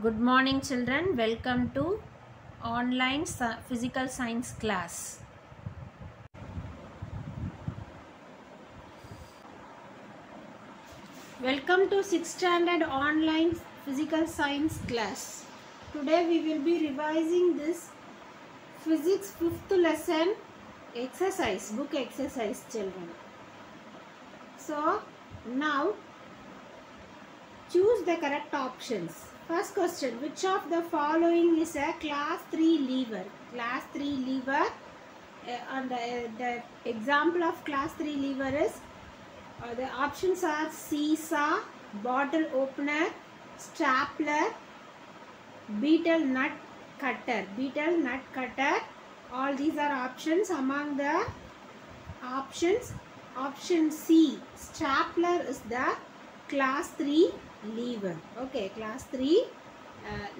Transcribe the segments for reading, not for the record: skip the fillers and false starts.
Good morning children, welcome to online physical science class. Welcome to 6th standard online physical science class. Today we will be revising this physics 5th lesson exercise, book exercise children. So now choose the correct options. First question, which of the following is a class 3 lever? Class 3 lever and the example of class 3 lever is the options are seesaw, bottle opener, stapler, beetle nut cutter. Beetle nut cutter, all these are options. Among the options, option C, stapler is the class 3 lever. Okay, class 3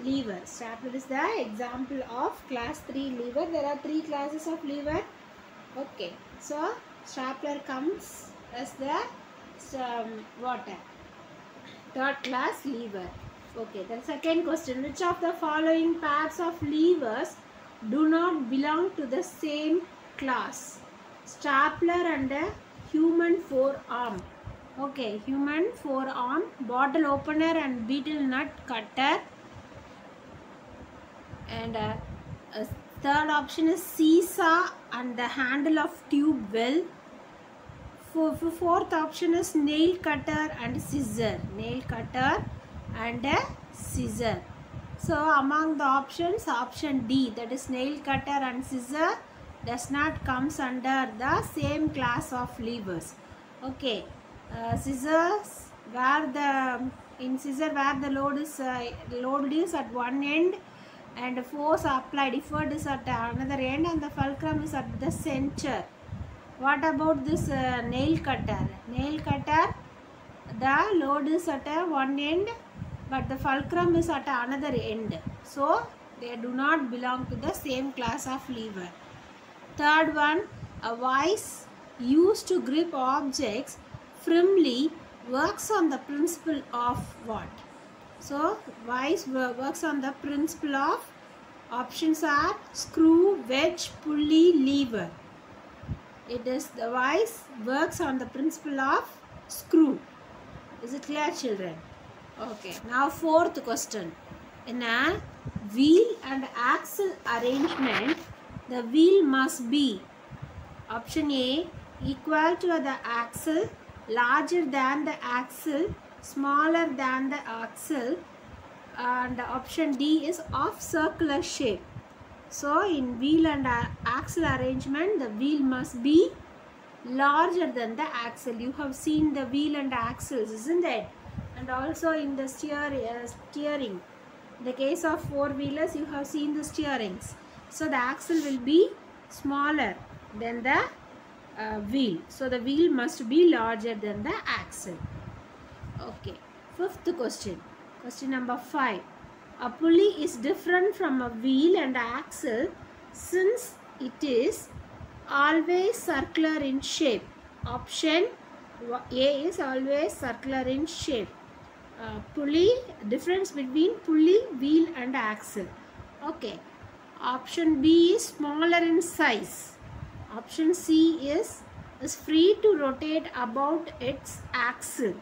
lever. Stapler is the example of class 3 lever. There are 3 classes of lever. Okay, so stapler comes as the third class lever. Okay, the second question, which of the following pairs of levers do not belong to the same class? Stapler and a human forearm. Okay, human forearm, bottle opener and beetle nut cutter. And third option is seesaw and the handle of tube well. Fourth option is nail cutter and scissor. Nail cutter and a scissor. So among the options, option D, that is nail cutter and scissor, does not comes under the same class of levers. Okay, scissors where the load is at one end and force applied, effort is at another end, and the fulcrum is at the center. What about this nail cutter? Nail cutter, the load is at one end but the fulcrum is at another end. So they do not belong to the same class of lever. Third one, a vice used to grip objects firmly works on the principle of what? So vice works on the principle of, options are screw, wedge, pulley, lever. It is the vice works on the principle of screw. Is it clear children? Okay, now fourth question. In a wheel and axle arrangement, the wheel must be, option A, equal to the axle, larger than the axle, smaller than the axle, and option D is of circular shape. So in wheel and axle arrangement, the wheel must be larger than the axle. You have seen the wheel and axles, isn't it? And also in the steering. In the case of four-wheelers, you have seen the steerings. So the axle will be smaller than the wheel. So the wheel must be larger than the axle. Okay. Fifth question. Question number 5. A pulley is different from a wheel and axle since it is always circular in shape. Option A is always circular in shape. Pulley, difference between pulley, wheel and axle. Okay. Option B is smaller in size. Option C is free to rotate about its axle.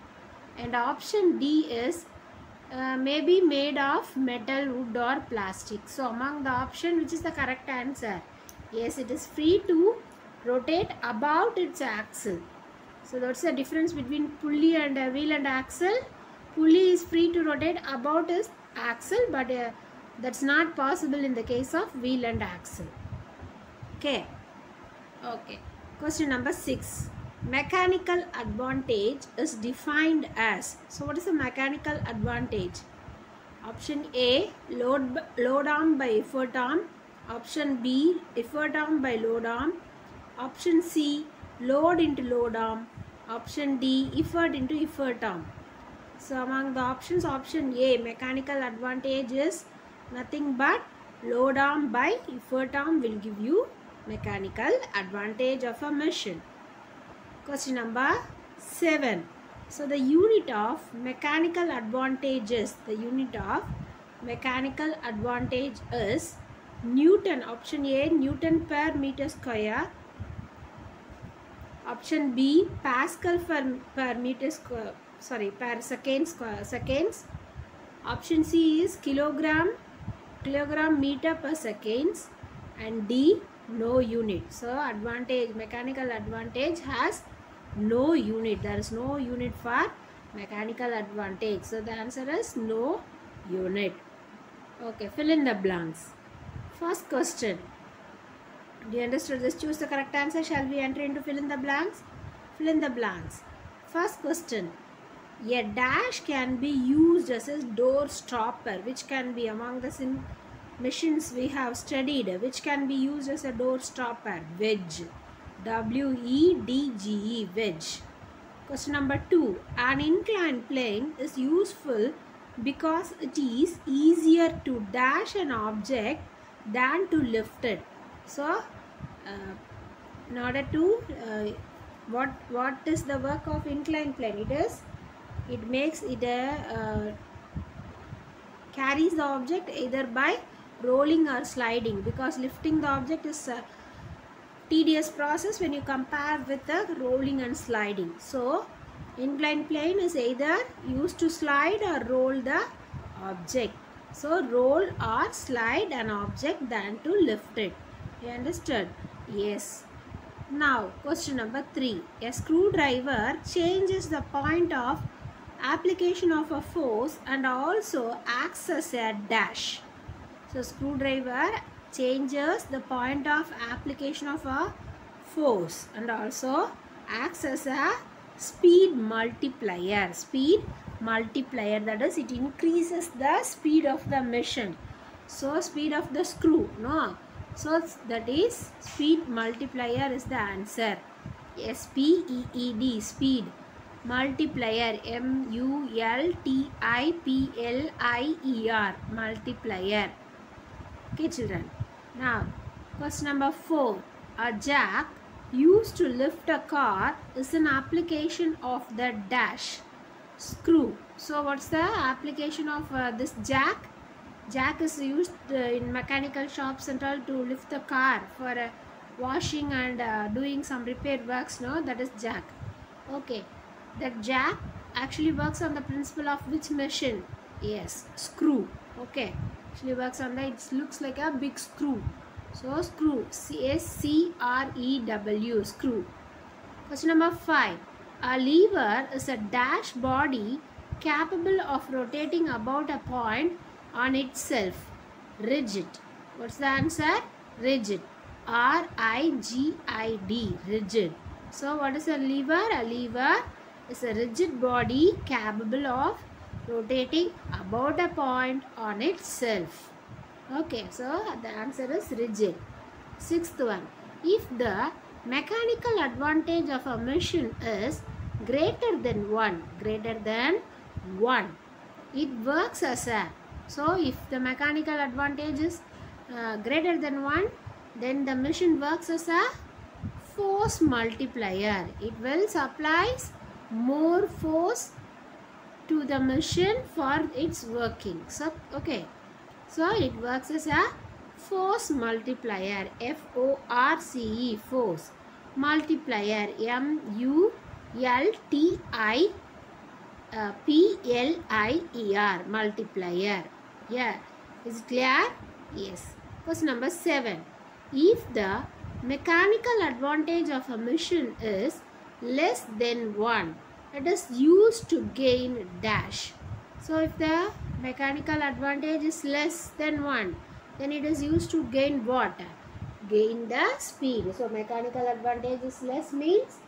And option D is may be made of metal, wood or plastic. So among the option, which is the correct answer? Yes, it is free to rotate about its axle. So that's the difference between pulley and wheel and axle. Pulley is free to rotate about its axle, but that's not possible in the case of wheel and axle. Okay. Okay. Question number 6. Mechanical advantage is defined as. So what is the mechanical advantage? Option A, load arm by effort arm. Option B, effort arm by load arm. Option C, load into load arm. Option D, effort into effort arm. So among the options, option A, mechanical advantage is nothing but load arm by effort arm will give you mechanical advantage of a machine. Question number 7. So the unit of mechanical advantages, the unit of mechanical advantage is Newton. Option A, Newton per meter square. Option B, Pascal per meter square. Sorry, per second square seconds. Option C is kilogram meter per seconds, and D, no unit. So advantage, mechanical advantage has no unit. There is no unit for mechanical advantage. So the answer is no unit. Okay, fill in the blanks. First question. Do you understood this? Choose the correct answer. Shall we enter into fill in the blanks? Fill in the blanks. First question. A dash can be used as a door stopper, which can be among the machines we have studied, which can be used as a door stopper. Wedge. W-E-D-G-E, wedge. Question number 2. An inclined plane is useful because it is easier to dash an object than to lift it. So, in order to, what is the work of inclined plane? It makes it carries the object either by rolling or sliding, because lifting the object is a tedious process when you compare with the rolling and sliding. So inclined plane is either used to slide or roll the object. So roll or slide an object than to lift it. You understood? Yes. Now question number 3. A screwdriver changes the point of application of a force and also acts as a dash. So screwdriver changes the point of application of a force and also acts as a speed multiplier. Speed multiplier, that is, it increases the speed of the machine. So speed of the screw, no? So that is speed multiplier is the answer. S-P-E-E-D, speed multiplier, M-U-L-T-I-P-L-I-E-R, multiplier. Okay children. Now question number 4. A jack used to lift a car is an application of the dash screw. So what's the application of this jack? Jack is used in mechanical shops and all to lift the car for washing and doing some repair works, no? That is jack. Okay. That jack actually works on the principle of which machine? Yes, screw. Okay. Actually works on the, it looks like a big screw. So screw, S-C-R-E-W, screw. Question number 5. A lever is a dash body capable of rotating about a point on itself. Rigid. What's the answer? Rigid. R-I-G-I-D, rigid. So what is a lever? A lever is a rigid body capable of rotating about a point on itself. Okay, so the answer is rigid. 6th one. If the mechanical advantage of a machine is greater than 1, it works as a, so if the mechanical advantage is greater than 1, then the machine works as a force multiplier. It will supplies more force to the machine for its working. So okay, so it works as a force multiplier. F-O-R-C-E, force multiplier. M-U-L-T-I-P-L-I-E-R, multiplier. Yeah, is it clear? Yes. Question number 7. If the mechanical advantage of a machine is less than 1, it is used to gain dash. So if the mechanical advantage is less than 1, then it is used to gain what? Gain the speed. So mechanical advantage is less means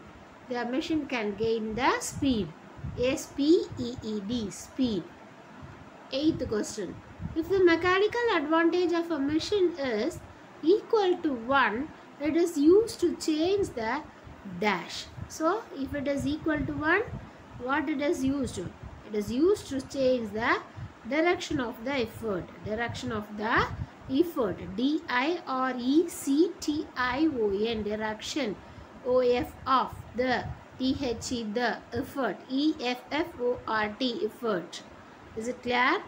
the machine can gain the speed. S-P-E-E-D, speed. 8th question. If the mechanical advantage of a machine is equal to 1, it is used to change the dash. So if it is equal to 1, what it is used to? It is used to change the direction of the effort. Direction of the effort. D-I-R-E-C-T-I-O-N, direction. O-F, of, the, T-H-E, the, effort. E-F-F-O-R-T, effort. Is it clear?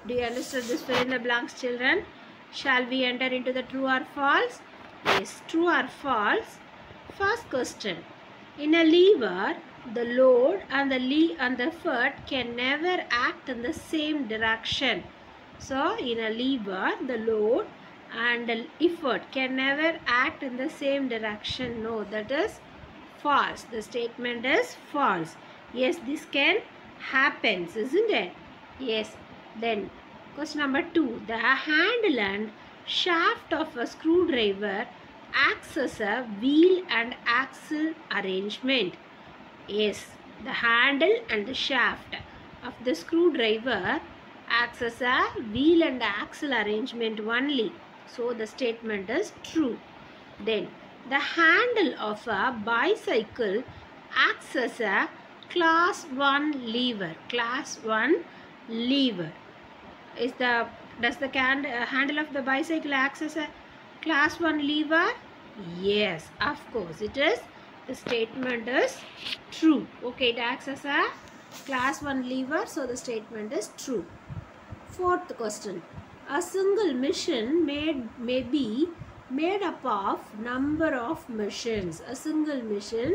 Do you understand this fill in the blanks, children? Shall we enter into the true or false? Yes, true or false. First question. In a lever, the load and the foot can never act in the same direction. So, in a lever, the load and the effort can never act in the same direction. No, that is false. The statement is false. Yes, this can happen, isn't it? Yes. Then, question number 2. The handle and shaft of a screwdriver acts as a wheel and axle arrangement. Yes, the handle and the shaft of the screwdriver acts as a wheel and axle arrangement only. So the statement is true. Then the handle of a bicycle acts as a class 1 lever. Class 1 lever. Does the handle of the bicycle act as a class 1 lever? Yes, of course it is. The statement is true. Okay, it acts as a class 1 lever, so the statement is true. Fourth question. A single machine may be made up of number of machines. A single machine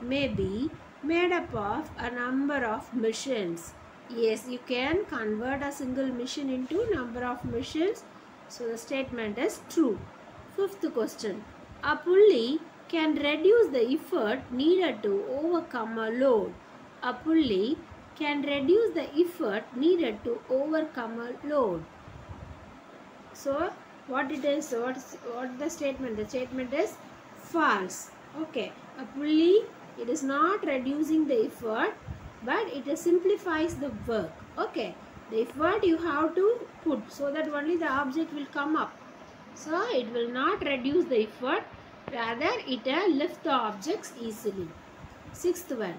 may be made up of a number of machines. Yes, you can convert a single machine into number of machines. So the statement is true. Fifth question. A pulley can reduce the effort needed to overcome a load. A pulley can reduce the effort needed to overcome a load. So what it is? What the statement? The statement is false. Okay, a pulley, it is not reducing the effort, but it simplifies the work. Okay, the effort you have to put so that only the object will come up. So it will not reduce the effort, rather it will lift the objects easily. Sixth one.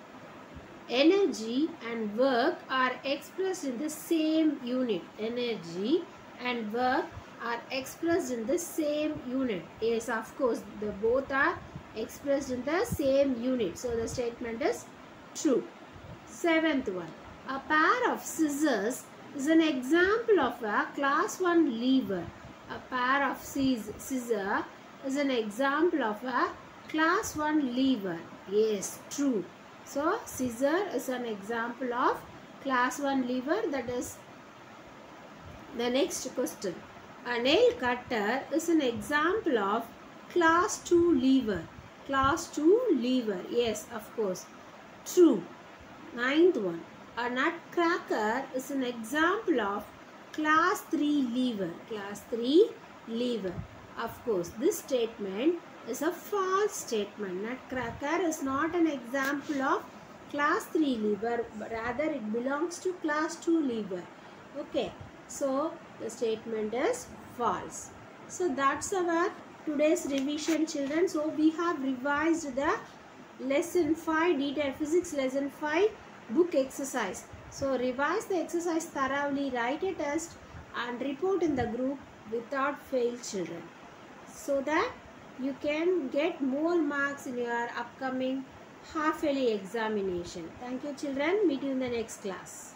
Energy and work are expressed in the same unit. Energy and work are expressed in the same unit. Yes, of course, the both are expressed in the same unit. So the statement is true. Seventh one. A pair of scissors is an example of a class 1 lever. A pair of scissors is an example of a class 1 lever. Yes, true. So, scissor is an example of class 1 lever. That is the next question. A nail cutter is an example of class 2 lever. Class 2 lever. Yes, of course. True. Ninth one. A nutcracker is an example of class 3 lever. Class 3 lever. Of course, this statement is a false statement. Nutcracker is not an example of class 3 lever, but rather it belongs to class 2 lever. Okay, so the statement is false. So that's our today's revision, children. So we have revised the lesson 5, detailed physics lesson 5 book exercise. So revise the exercise thoroughly, write a test and report in the group without fail, children, so that you can get more marks in your upcoming half-yearly examination. Thank you, children. Meet you in the next class.